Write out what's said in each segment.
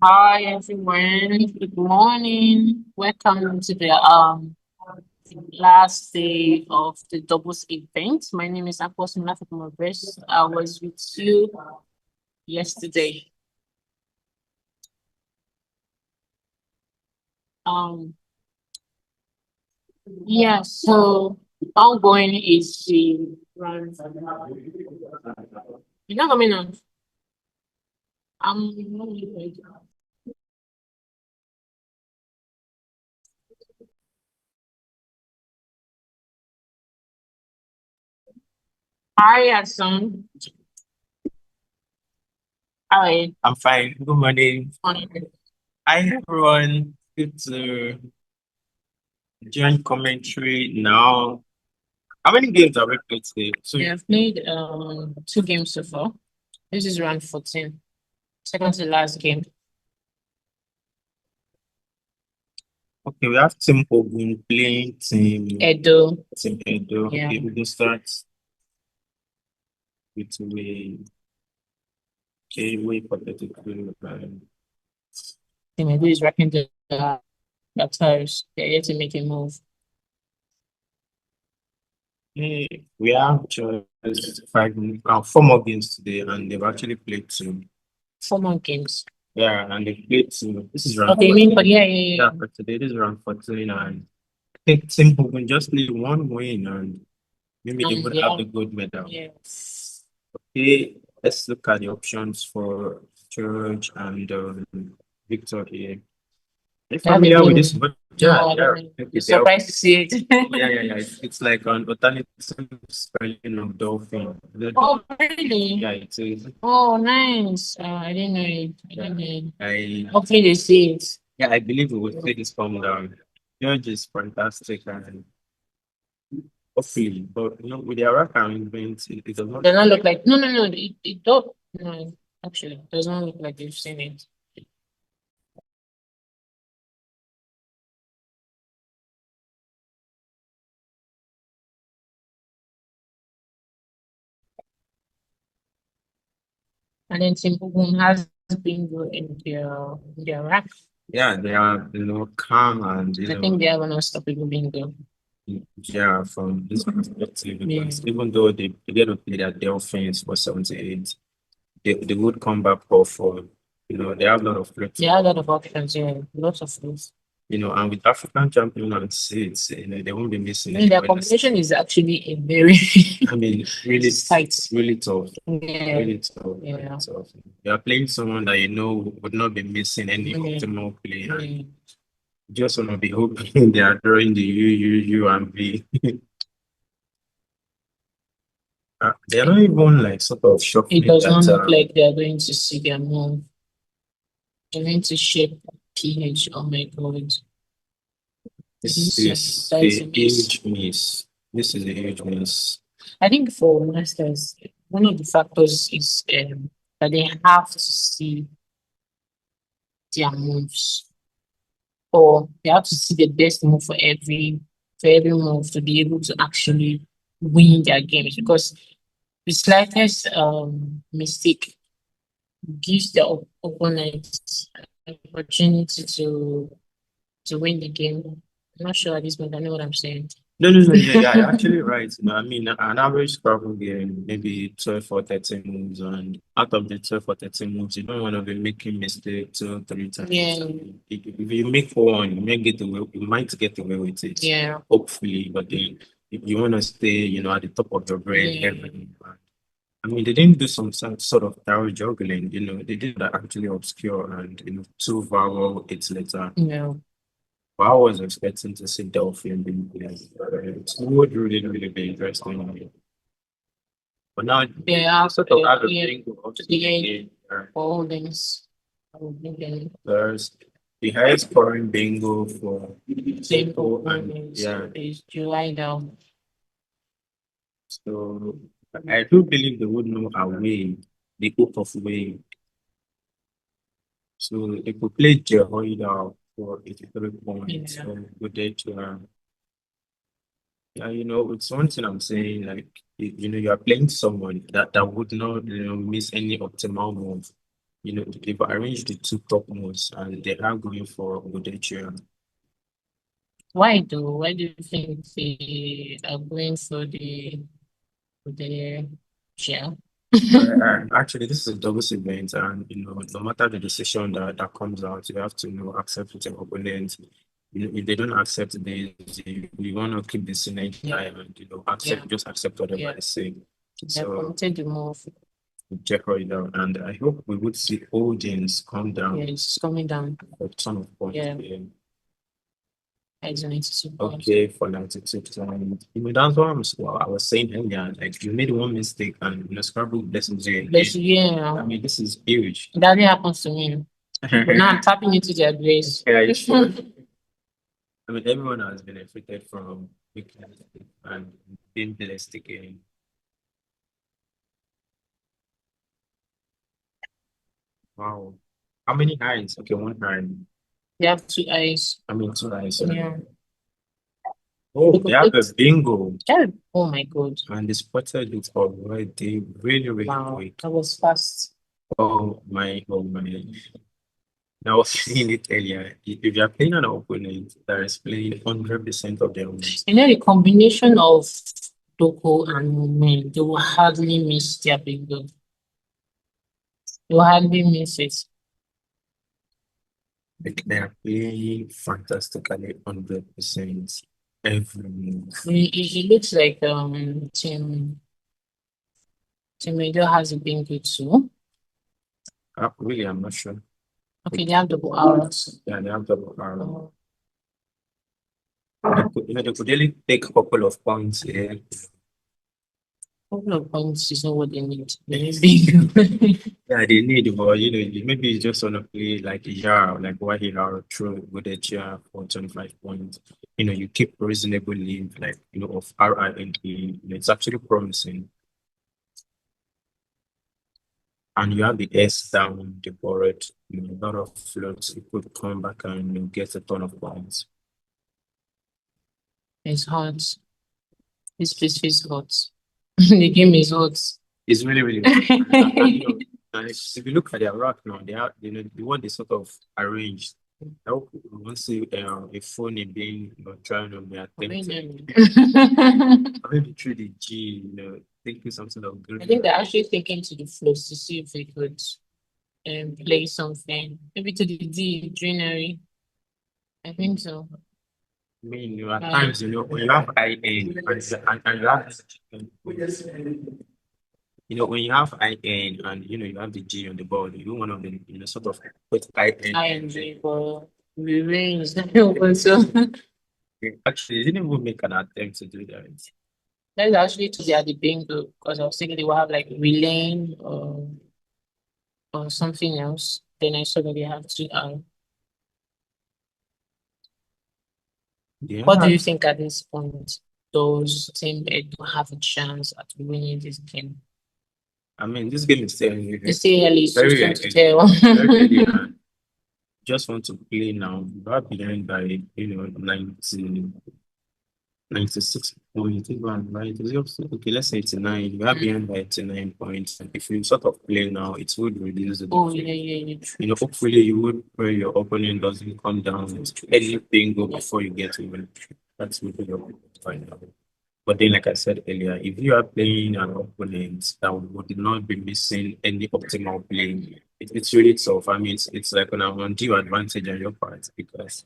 Hi everyone. Good morning. Welcome to the last day of the doubles event. My name is Apostle Best. I was with you yesterday. Um yeah, so ongoing is the run. You're not coming on. Hi Asun. Hi. I'm fine. Good morning. Morning. Hi, everyone. Good to join commentary now. How many games have we played today? So, We have played two games so far. This is round 14. Second to last game. okay, we have Team Ogun playing Team Edo. Yeah. Okay, we can start with way hypothetical. Team Edo is wrapping the tires. They're yet to make a move. We have just four more games today, and they've actually played two. 4 more games. Yeah, and they played two. This is round Okay, you mean for 14. yeah. For today, this is round 14, and I think Team Ogun just need one win, and maybe they would have the gold medal. Yes. Okay, let's look at the options for George and Victor here. Are you They have a familiar with this? game. But No, yeah, I yeah, don't know. okay, You're surprised to see it. yeah. It's like an alternative spelling of dolphin. Oh, really? Yeah, it is. Oh, nice. I didn't know it. I Yeah, didn't know it. I Hopefully they see it. yeah, I believe we will take this form down. George is fantastic and hopefully, but with the Iraq arrangement, it does not. Does not look like no. It don't no actually it does not look like you've seen it. And then Simple Boom has been good in their rack. Yeah, they are, calm and, I think they have an unstoppable bingo. yeah, from this perspective, Yeah. because even though they get to play their Dolphins for 78, they would come back for, they have a lot of threats. They have a lot of options, yeah. Lots of things. And with African champion and seeds, they won't be missing I mean, their anybody. combination is actually a very I mean, really tight. really tough, Yeah. really tough, really Yeah. tough. You are playing someone that would not be missing any Yeah. optimal play, and Yeah. just want to be hoping they are drawing the U and V. They're not even like sort of It shuffling does not that. look like they are going to see their move. They're going to shape PH. Oh my god. This is That a is a miss. huge miss. This is a huge miss. I think for masters, one of the factors is that they have to see their moves, or they have to see the best move for every move to be able to actually win their games. Because the slightest mistake gives the opponent an opportunity to win the game. I'm not sure at this point. I know what I'm saying. No. Yeah, you're actually right. I mean, an average Scrabble game, maybe 12 or 13 moves, and out of the 12 or 13 moves, you don't want to be making mistakes 2 or 3 times. Yeah. If you make one, you might get away with it. Yeah. Hopefully, but then if you want to stay, at the top of your brain, Yeah. I mean, they didn't do some sort of tarot juggling, they did that actually obscure and, two vowel, it's letter. Yeah. But I was expecting to see Delphi being played. It would really be interesting. But now, Yeah. sort of add a Yeah. thing to the Yeah. game. Holdings. Holding. There's the highest scoring bingo for Simple and yeah, is July down. so I do believe they would know a way, the hope of way. So they could play Jehoiada for 83 points. Yeah. So good day to yeah, it's one thing I'm saying, like, you are playing someone that would not, miss any optimal move. they've arranged the two top modes and they are going for Godetia. Why though? Why do you think they are going for the chair? Actually, this is a doubles event, and no matter the decision that comes out, you have to accept with your opponent. If they don't accept this, you want to keep the synergy high and just accept whatever they say. So committed the move. Check it down, and I hope we would see audience come down. Yeah, it's coming down. A ton of points. Yeah. Okay, for 92 times. That's what I was saying earlier. Like, you made one mistake and Scrabble blesses you. Yeah. I mean, this is huge. That happens to me. But now I'm tapping into their grace. Yeah, you should. I mean, everyone has benefited from weakness and being blessed again. Wow. How many eyes? Okay, one eye. They have two eyes. I mean, two eyes. Yeah. Oh, they have a bingo. Yeah. Oh my God. And they spotted it already really, really quick. That was fast. Oh my. I was saying it earlier. If you're playing an opponent that is playing 100% of their moves, the combination of Doko and Mumin, they will hardly miss their bingo. They will hardly miss it. like they are playing fantastically 100% every move. It looks like Team Edo has a bingo too. Really, I'm not sure. Okay, they have double arrows. Yeah, they have double arrow. They could really take a couple of points here. Couple of points is not what they need. They need bingo. Yeah, they need, but maybe you just want to play like a jar, like why he are through with a jar for 25 points. You keep reasonable lead, like of RINP. It's actually promising. And you have the S down the board, a lot of floats. You could come back and get a ton of points. It's hot. This place is hot. The game is hot. It's really, really hot. If you look at their rack now, they are, the one they sort of arranged. I hope we won't see a phone being trying to be attempted. Maybe through the G, thinking something of good. I think they're actually thinking to the floors to see if they could play something. Maybe to the D, Drinnery. I think so. I mean, at times, when you have IN and you have when you have IN and you have the G on the board, you one of them sort of put ING, but we range also. Actually, they didn't even make an attempt to do that. That is actually to the bingo, because I was thinking they will have like relaying or something else. Then I saw that they have to Yeah. What do you think at this point? Those Team Edo have a chance at winning this game? I mean, this game is still early. It's still early, so Very to tell. Very early. Just want to play now. You are behind by 96 points. Okay, let's say 89. You are behind by 89 points. And if you sort of play now, it would reduce the difference. Yeah. Hopefully you would pray your opponent doesn't come down with anything before you get to win. That's what your final. But then, like I said earlier, if you are playing an opponent that would not be missing any optimal play, it's really tough. I mean, it's like an undue advantage on your part, because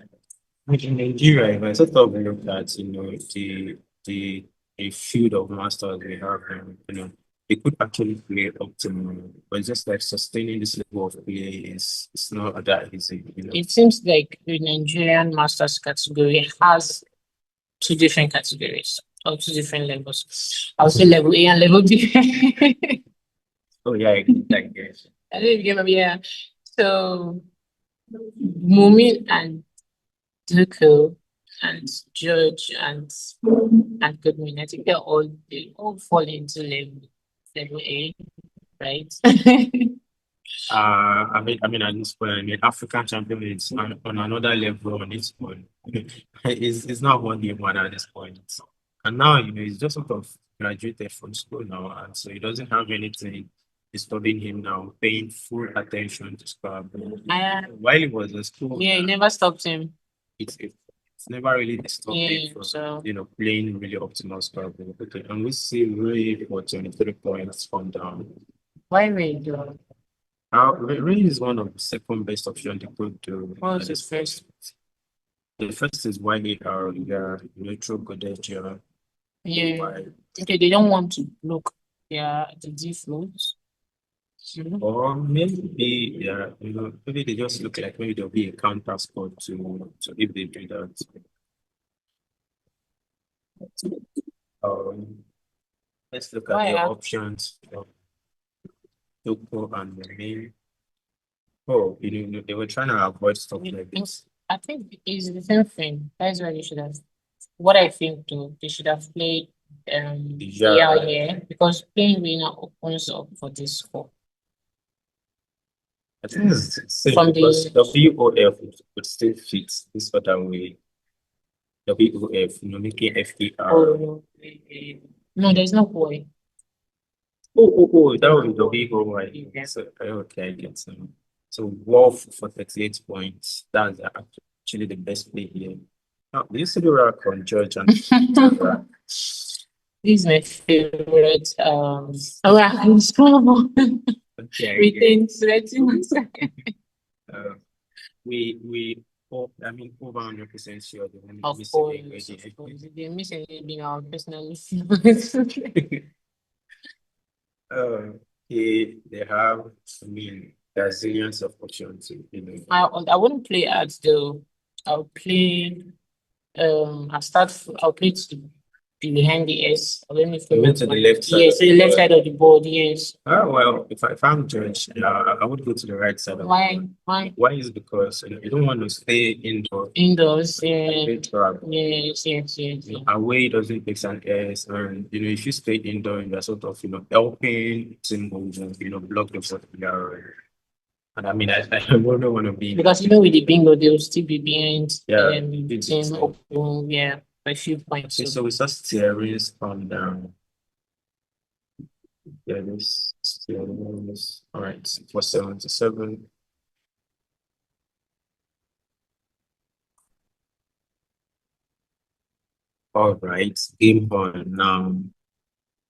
in Nigeria, if I sort of look at the field of masters we have, they could actually play optimal, but just like sustaining this level of play is not that easy. It seems like the Nigerian masters category has two different categories or two different levels. I'll say level A and level B. Oh yeah, like yes. I think yeah. So Mumin and Doko and George and Godwin, I think they all fall into level A, right? I mean, at this point, African champion is on another level on its own. It's not one game one at this point. And now, he's just sort of graduated from school now, and so he doesn't have anything disturbing him now, paying full attention to Scrabble. I, While he was in school, yeah, it never stopped him. it's never really disturbed him Yeah, from so playing really optimal Scrabble. Okay, and we see Ray for 23 points from down. why we do? Ray is one of the second best option they could do. What was his first? The first is YAR, neutral Godwin. Yeah. Okay, they don't want to look. Yeah, the D floats. Or maybe maybe they just look like maybe there'll be a counter score to if they do that. Let's look at the options of Doko and the main. Oh, they were trying to avoid stuff like this. I think it's the same thing. That's why they should have. What I think too, they should have played yeah, because playing winner opens up for this score. I think it's the same because WOF would still fit this other way. WOF, making FER. Oh, no, there's no boy. Oh, that would be WOY. Yeah. So, okay, I get some. So Wolf for 38 points. That's actually the best play here. Now, this is the rack on George and this is my favorite rack in Scrabble. Okay, Retain threatening. I mean, over 100% sure they won't of miss course, it. of course. If they miss anything, I'll personally they have, I mean, there's zillions of options. I wouldn't play ads though. I'll play I'll play to behind the S. I don't know if you went to the left side. Yes, the left side of the board, yes. Oh well, if I'm judge, I would go to the right side of the board. Why? Why is because you don't want to stay indoors. Indoors, yeah. Yes. Away doesn't make an S, and if you stay indoor, you're sort of helping Team Ogun, block the popular. And I mean, I wouldn't want to be because with the bingo, they'll still be behind. Yeah, Team Ogun, yeah, by a few points. Okay, so we saw steerings come down. Yeah, this steerings. All right, for 77. All right, game on now.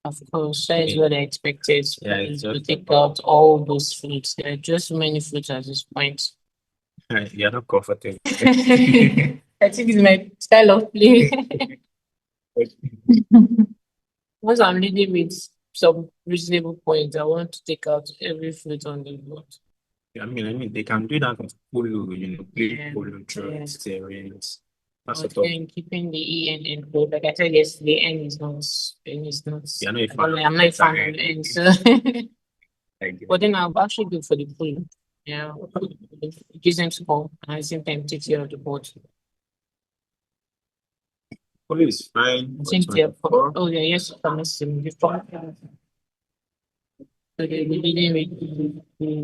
Of course, that is what I expected. Yeah, to take out all those fruits. There are just so many fruits at this point. You're not comfortable. I think it's my style of play. Once I'm leading with some reasonable points, I want to take out every fruit on the board. I mean, they can do that with polo, play polo through steerings. And keeping the E and N code. Like I said yesterday, N is not. You're not a fan. I'm not a fan of N. So but then I'll actually go for the pool. Yeah. It gives them score and at the same time takes care of the board. Polo is fine. I think they're yes, promising before. So they didn't with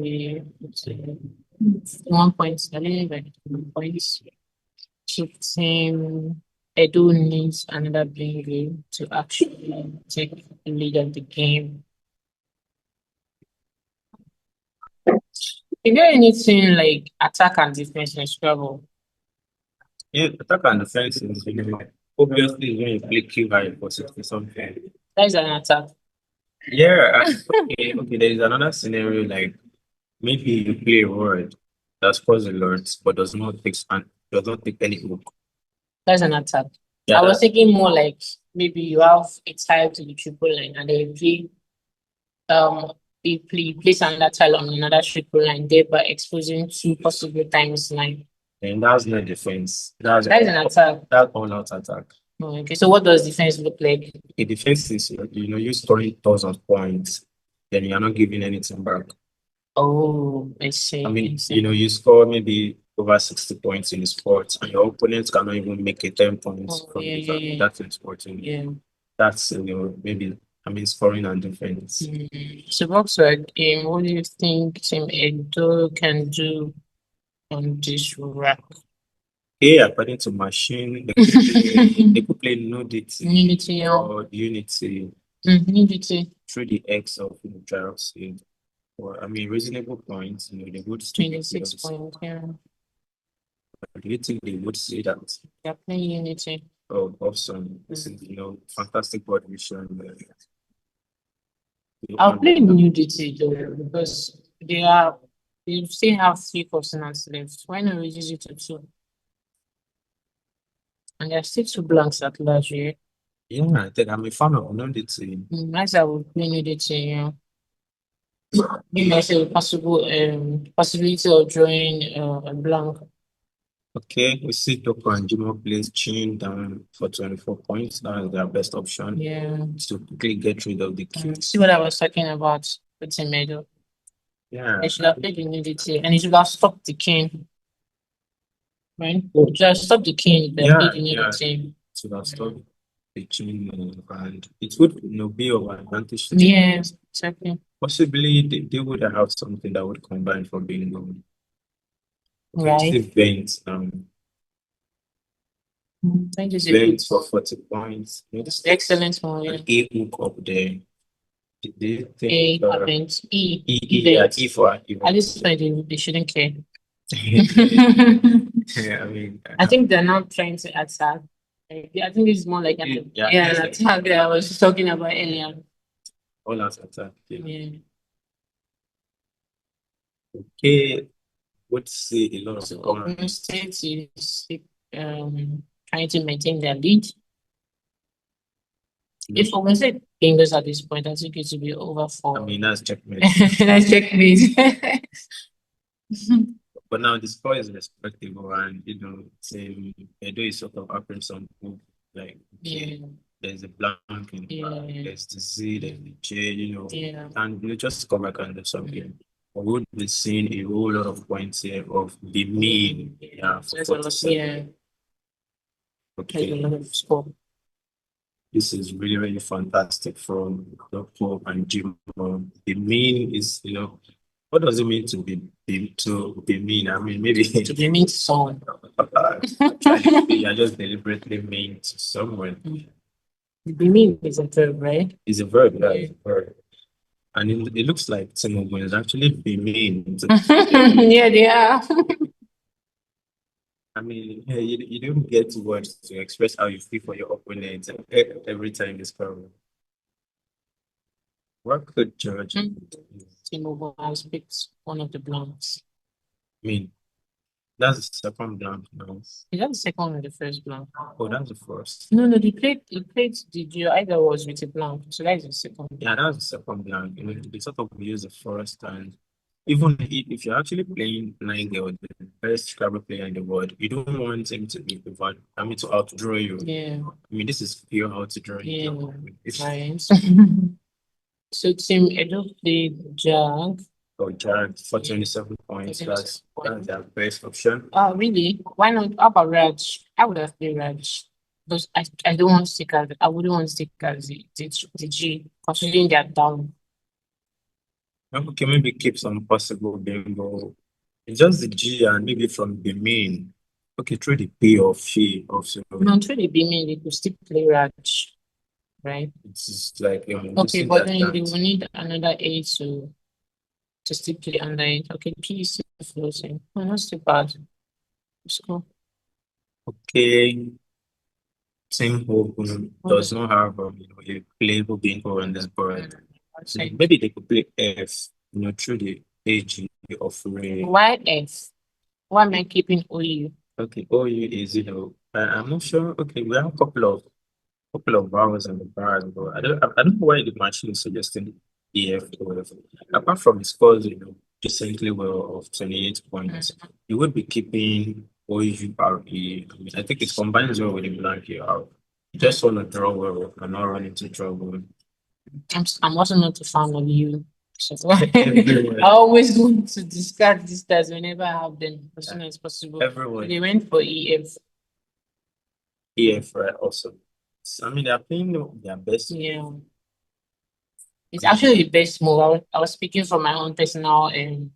1 point. I didn't like 1 points. Team Edo needs another bingo to actually take the lead of the game. Is there anything like attack and defense in Scrabble? Yeah, attack and defense is obviously when you play Q high for 60 something. That is an attack. Yeah, okay. There is another scenario like maybe you play a word that scores a lot but does not take any hook. That's an attack. Yeah, I was thinking more like maybe you have a tile to the triple line and then you place another tile on another triple line, thereby exposing 2 possible times 9. And that's not defense. That is an attack. That's all out attack. Okay, so what does defense look like? A defense is you scoring thousands of points, then you're not giving anything back. Oh, I see. I mean, you score maybe over 60 points in the sport, and your opponents cannot even make a 10 points from that's in sporting. Yeah. That's maybe scoring and defense. So Volkswagen game, what do you think Team Edo can do on this rack? Yeah, according to machine, they could play nudity or unity. Unity Through the X of trials. Well, I mean, reasonable points, they would still 26 points, yeah. Do you think they would say that? They're playing Unity. Oh, awesome. This is, fantastic board vision. I'll play Unity though, because they still have 3 consonants left. Why not reduce it to 2? And there are still 2 blanks at large here. Yeah, I think I'm a fan of Nudity. Nice, I will play Unity, yeah. Give myself a possibility of drawing a blank. Okay, we see Doko and Jimoh plays Chin down for 24 points. That is their best option. Yeah. To quickly get rid of the king. See what I was talking about with Team Edo. Yeah. They should have played the Nudity and it should have stopped the king. Right? It should have stopped the king. They played the Nudity. Should have stopped the Chin and it would be of advantage to Yeah, exactly. Possibly they would have something that would combine for bingo. Okay, Right. Veins, veins for 40 points. Excellent one. Yeah. An A hook up there. Do you think A event. E event. E for event. At this point, they shouldn't care. Yeah, I mean, I think they're not trying to attack. I think it's more like an attack that I was talking about earlier. All out attack. Yeah. Okay, would see a lot of So Ogun State is trying to maintain their lead. If Ogun State fingers at this point, I think it will be over for. I mean, that's checkmate. That's checkmate. But now the score is respectable, and Team Edo is sort of offering some move, like there's a blank in there's the Z, there's the J, and you just come back and do something. We would be seeing a whole lot of points here of the mean. For 47. Okay. This is really, really fantastic from Doko and Jimoh. The mean is, what does it mean to be mean? I mean, maybe to be mean to someone. You are just deliberately mean to someone. Be mean is a verb, right? It's a verb, yeah. It's a verb. And it looks like Team Ogun is actually be mean. Yeah, they are. I mean, you don't get words to express how you feel for your opponent every time it's current. What could George? Team Ogun has picked one of the blanks. I mean, that's the second blank now. Is that the second or the first blank? Oh, that's the first. No, they played the either was with a blank. So that is the second. Yeah, that's the second blank. They sort of use the first, and even if you're actually playing Nine Girl, the best Scrabble player in the world, you don't want him to be to outdraw you. Yeah. I mean, this is pure outdraw you. Yeah. Right. So Team Edo played Jag. Oh, Jag for 27 points. That's their best option. Oh, really? Why not? How about Raj? I would have played Raj. Because I don't want to stick as I wouldn't want to stick as the G, considering they're down. Okay, maybe keep some possible bingo. It's just the G and maybe from the main. Okay, through the P or she also. No, through the B main, they could still play Raj. Right? It's like okay, but then they will need another A to still play under it. Okay, P is still floating. Oh, not too bad. Let's go. Okay. Team Ogun does not have a playable bingo on this board. So maybe they could play F, through the AG of Ray. Why F? Why am I keeping OU? Okay, OU is I'm not sure. Okay, we have a couple of vowels in the bar, but I don't know why the machine is suggesting EF or F. Apart from the scores, decently well of 28 points, you would be keeping OURE. I think it combines well with the blank here. You just want to draw well and not run into trouble. I'm also not a fan of you. So I always want to discard these stars whenever I have them as soon as possible. Everyone. They went for EF. EF, right? Also. I mean, they're playing their best. Yeah. It's actually the best move. I was speaking from my own personal opinion.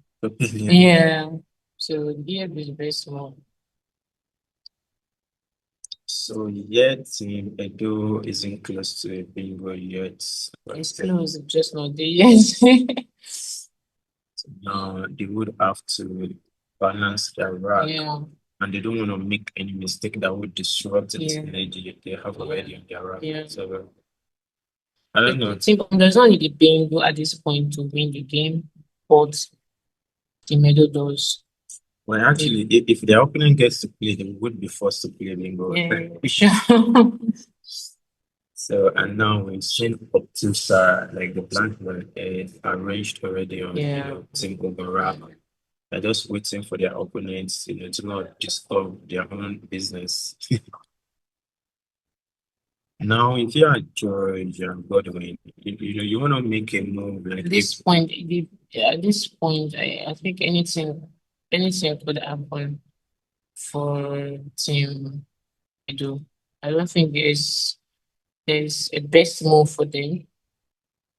Yeah. So EF is the best move. So yet Team Edo isn't close to a bingo yet. It's close, just not there yet. they would have to balance their rack, Yeah. and they don't want to make any mistake that would disrupt the Yeah. synergy they have already on their rack. Yeah. So I don't know. Team does not need a bingo at this point to win the game, but Team Edo does. Well, actually, if their opponent gets to play, they would be forced to play bingo. Yeah, sure. So, and now we've seen up to like the blank were arranged already on Team Ogun. They're just waiting for their opponents, to not disturb their own business. Now, if you are George and Godwin, you want to make a move like At this point, I think anything could happen for Team Edo. I don't think there's a best move for them,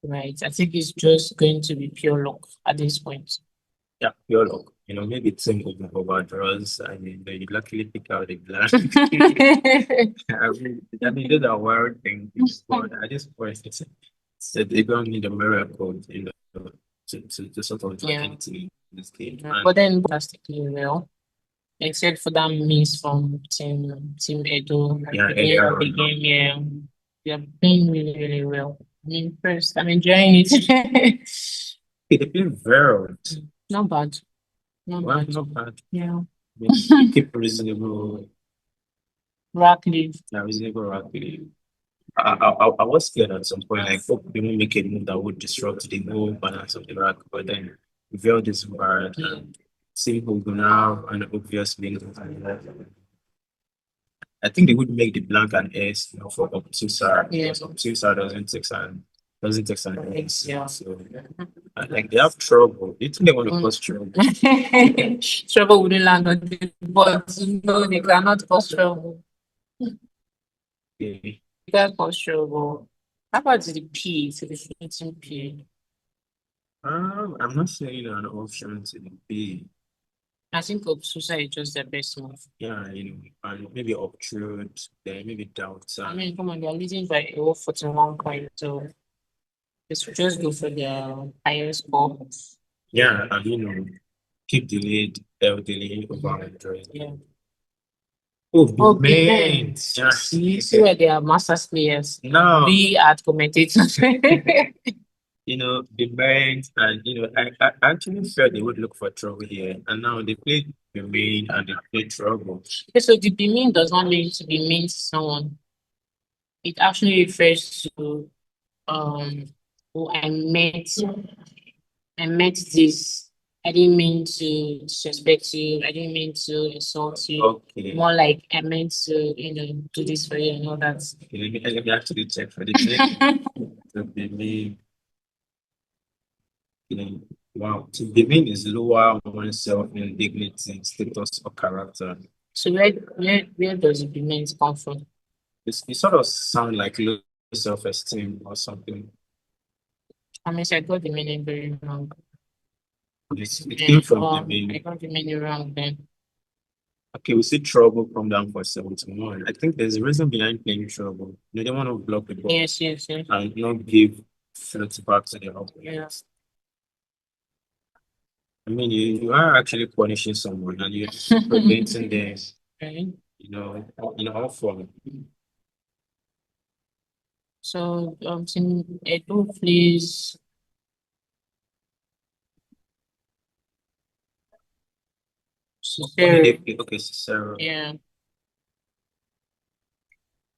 right? I think it's just going to be pure luck at this point. Yeah, pure luck. Maybe Team Ogun overdraws and you luckily pick out a blank. I mean, those are wild things, but at this point, they don't need a miracle, to sort of do anything in this game. But then, fantastically well, except for that miss from Team Edo. Yeah, the game, yeah. They are playing really, really well. I mean, first, I'm enjoying it. They play very well. Not bad. Not bad. Not bad. Yeah. Keep reasonable. Rack leave. Yeah, reasonable rack leave. I was scared at some point, like, hope they won't make a move that would disrupt the whole balance of the rack, but then Veil this bar and Simple Gunnar and obvious being. I think they would make the blank and S, for Obtusa. Yeah. Obtusa doesn't take an S. Yeah. So like they have trouble. They think they want to cause trouble. Trouble wouldn't land on them, but no, they cannot cause trouble. Okay. You can't cause trouble. How about the P, to the fleeting P? I'm not saying an option to the P. I think Obtusa is just the best move. Yeah, and maybe obtrude, then maybe doubt. I mean, come on, they're leading by a whole 41 points, so just go for the highest score. Yeah, and keep the lead, delay over 100. Yeah. Oh, man. Yeah. See where they are masters players. No. Be at commentators. The banks, and I actually felt they would look for trouble here, and now they played the main and they played trouble. Okay, so the be mean does not mean to be mean to someone. It actually refers to who I met this. I didn't mean to disrespect you. I didn't mean to insult you. Okay. More like I meant to, do this for you and all that. Okay, let me actually check for the name. To be mean. Wow, to be mean is lower oneself in dignity, status, or character. So where does it be meant come from? It sort of sound like low self-esteem or something. I mean, I got the meaning very wrong. It came from the meaning. I got the meaning wrong then. Okay, we see trouble come down for 71. I think there's a reason behind playing trouble. They want to block the ball. Yes. And not give floats back to the opponent. Yes. I mean, you are actually punishing someone and you're preventing them, all form. So, Team Edo, please. Okay, Cicero. Yeah.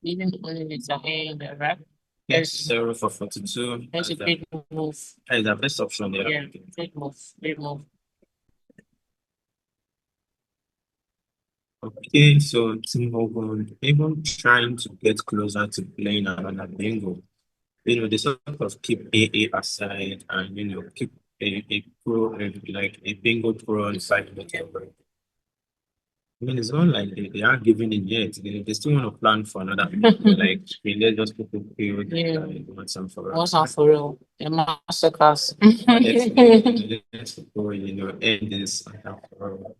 Even only with the hand, right? Yes, Cicero for 42. That's a great move. That's the best option there. Yeah, great move. Okay, so Team Ogun, even trying to get closer to playing another bingo, they sort of keep AA aside and keep a pro, like a bingo pro on the side of the table. I mean, it's not like they aren't giving in yet. They still want to plan for another bingo. Like, let's just put the once and for all. Once and for all, the masterclass. Let's go, end this and for all.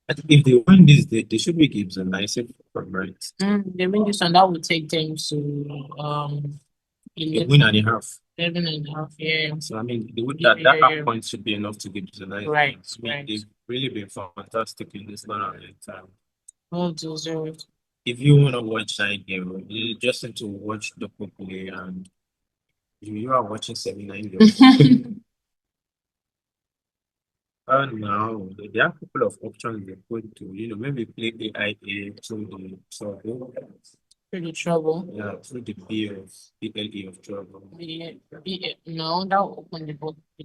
I think if they win this, they should be Gibson. I said right. They win this, and that will take them to a win and a half. 11.5, yeah. So I mean, that Yeah. half point should be enough to give you the nice Right, points. I mean, right. they've really been fantastic in this tournament. Well deserved. If you want to watch that game, you just need to watch Doko play, and you are watching 79 games. Now there are a couple of options they could do. Maybe play AIA through the trouble. Pretty trouble. Yeah, through the BLE of trouble. No, that will open the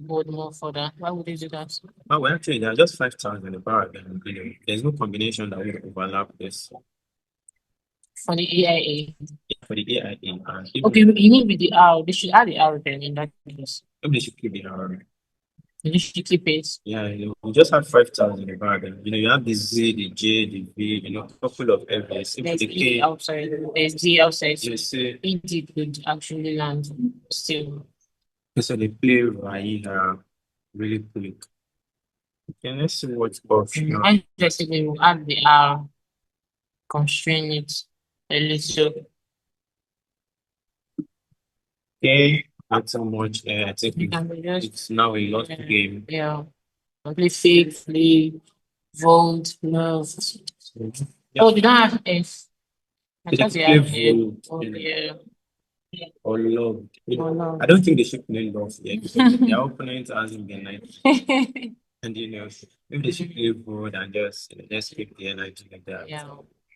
board more further. Why would they do that? Oh, well, actually, there are just 5,000 in the bar. And, there's no combination that would overlap this. For the AIA. For the AIA. And Okay, you mean with the R? They should add the R then in that case. Maybe they should keep the R. They should keep it. Yeah, we just have 5,000 in the bag. And, you have the Z, the J, the V, a couple of Fs. There's The E K. outside. There's Z outside. You see. ED could actually land still. So they play Raia really quick. Okay, let's see what's optional. And just we will add the R, constrain it a little. Okay, not so much. I think It's it's now a lost game. Yeah. Play fake, play vote, love. Yeah. Oh, they don't have F. I They thought they play had F. vote, Oh, yeah. or love. Oh, no. I don't think they should play love yet because their opponent hasn't been nice. And maybe they should play vote and just keep the energy like that. Yeah.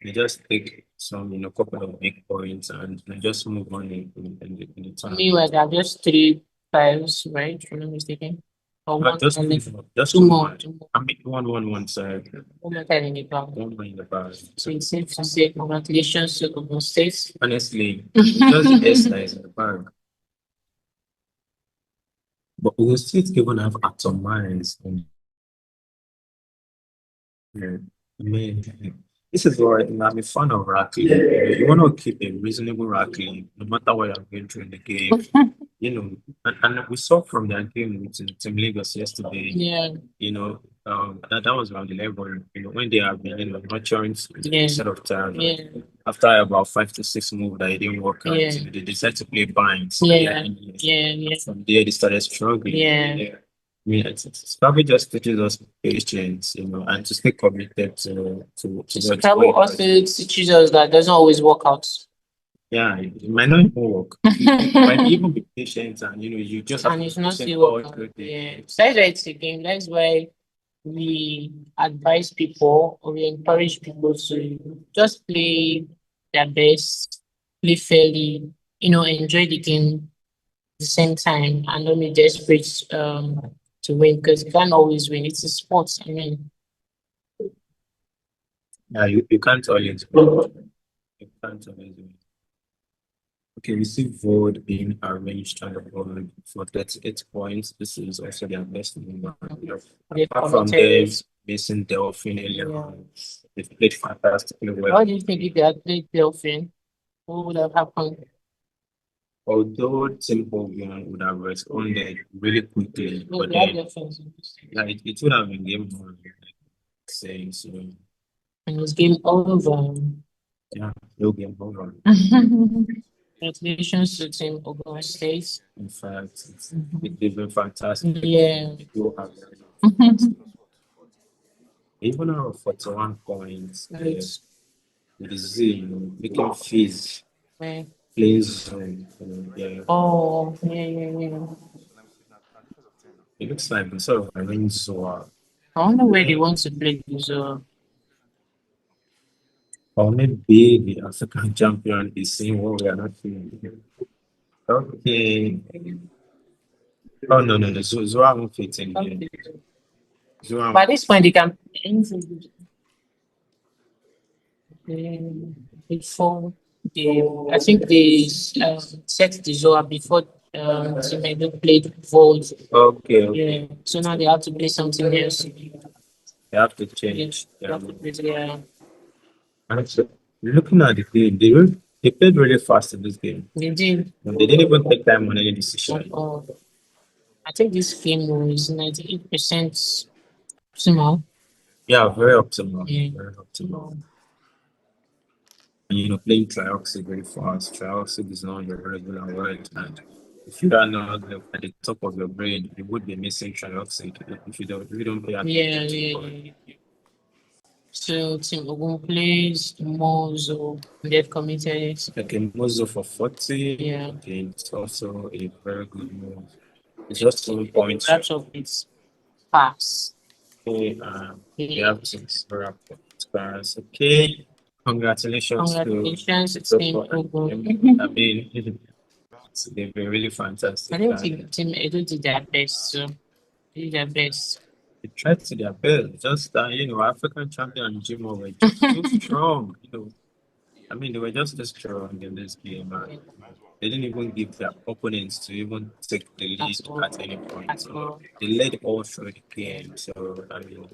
They just take some, couple of big points and just move on in the tournament. Meanwhile, there are just 3 files, right? If I'm not mistaken. Or one Just only. just Two more. I mean, one side. One more time in the back. One more in the back. So it's safe to say congratulations to Ogun State. Honestly, just S that is in the bag. But Ogun State even have atomize. I mean, this is why I'm a fan of racking. You want to keep a reasonable racking, no matter what you're going through in the game. And we saw from their game with Team Lagos yesterday. Yeah. That was around the level. When they have been nurturing set of time. Yeah. After about 5 to 6 moves that it didn't work out, Yeah. they decided to play binds. Yeah. From there, they started struggling. Yeah. I mean, it's probably just teaches us patience, and to stay committed to Scrabble also teaches us that doesn't always work out. Yeah, it might not even work. You might even be patient, and you just have and to it's not push still it work out. out. Yeah. Besides that, it's a game. That's why we advise people or we encourage people to just play their best, play fairly, enjoy the game at the same time and don't be desperate to win because you can't always win. It's a sport. I mean, Yeah, you can't always win. You can't always win. Okay, we see Void being arranged on the board for 38 points. This is also their best number. Apart from them missing Delphine earlier on, they've played fantastically well. What do you think if they had played Delphine? What would have happened? Although Team Ogun would have responded really quickly, but then it would have been game over, saying so. And it's game over. Yeah, no game over. Congratulations to Team Ogun State. In fact, they've been fantastic. Yeah. Even out of 41 points, with the Z, making fizz. Plays, yeah. Oh, yeah. It looks like we sort of arranged Zoa. I wonder where they want to play Zoa. Or maybe the African champion is seeing what we are not seeing. Okay. Oh, no. Zoa won't fit in here. Zoa. By this point, they can. Before I think they set the Zoa before Team Edo played Vault. Okay. Yeah. So now they have to play something else. They have to change. Yeah. And so, looking at the game, they played really fast in this game. They did. They didn't even take time on any decision. I think this game was 98% optimal. Yeah, very optimal. Yeah. Very optimal. And playing Trioxy very fast. Trioxy is not your regular word, and If you are not at the top of your brain, you would be missing trioxide if you don't pay attention to it. So Team Ogun plays Mozo. They've committed it. Okay, Mozo for 40. Yeah. Okay, it's also a very good move. It's just 2 points. That's of its pass. Okay, we have to score scores. Okay, congratulations Congratulations, to Team Ogun. I mean, they've been really fantastic. I think Team Edo did their best. So they did their best. They tried to their best. Just African champion Jimoh were just too strong. I mean, they were just too strong in this game. And they didn't even give their opponents to even take the lead at any point. So they led all through the game. So I mean,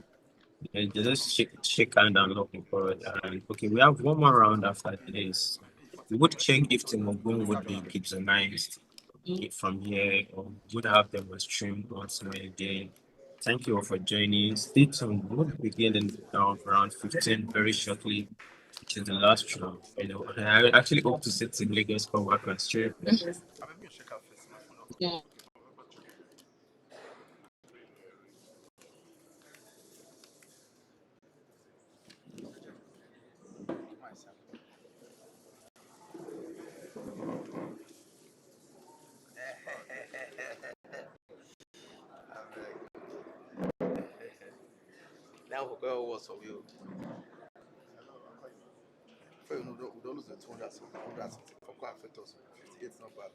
they just shake hand and looking forward. And okay, we have one more round after this. We would check if Team Ogun would be patronized from here, or would have them stream once more again. Thank you all for joining. Stay tuned. We'll begin in around 15 very shortly, which is the last round. I actually hope to see Team Lagos come back on stream. Yeah. Now we go what's for you. We don't lose the 200 something. For quite 58 not bad.